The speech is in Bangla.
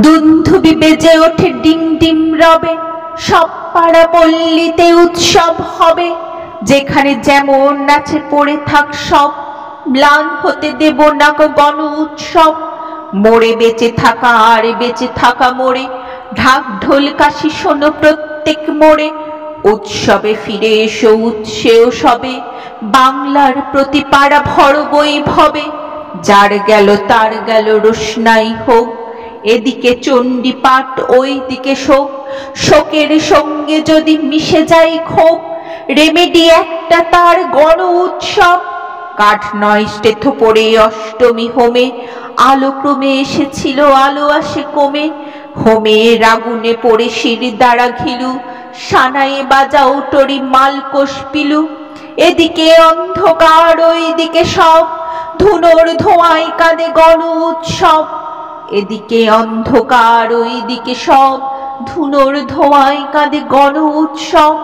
দুন্ধুবি বেজে ওঠে ডিম ডিম রবে, সব পাড়া পল্লীতে উৎসব হবে। যেখানে যেমন নাচে পড়ে থাক সব, ম্লান হতে দেব না গো গণ উৎসব। মোড়ে বেঁচে থাকা আর বেঁচে থাকা মোড়ে, ঢাক ঢোল কাশি শোনো প্রত্যেক মোড়ে। উৎসবে ফিরে এসো উৎসেও সবে, বাংলার প্রতি পাড়া ভর বৈভবে। যার গেল তার গেল রোশনাই হোক, এদিকে চণ্ডী পাঠ ওইদিকে শোক। শোকের সঙ্গে যদি মিশে যায় ক্ষোভ, রেমেডি একটা তার গণ উৎসব। কাঠ নয় স্টেথো পড়ে অষ্টমী হোমে, আলো ক্রমে এসেছিল আলো আসে কমে। হোমের আগুনে পড়ে শির দ্বারা ঘিলু, সানায়ে বাজাও টরি মালকোষ পিলু। এদিকে অন্ধকার ওইদিকে সব, ধুনোর ধোঁয়ায় কাঁদে গণ উৎসব। এদিকে অন্ধকার ওইদিকে সব, ধুনোর ধোঁয়ায় কাঁদে গণ উৎসব।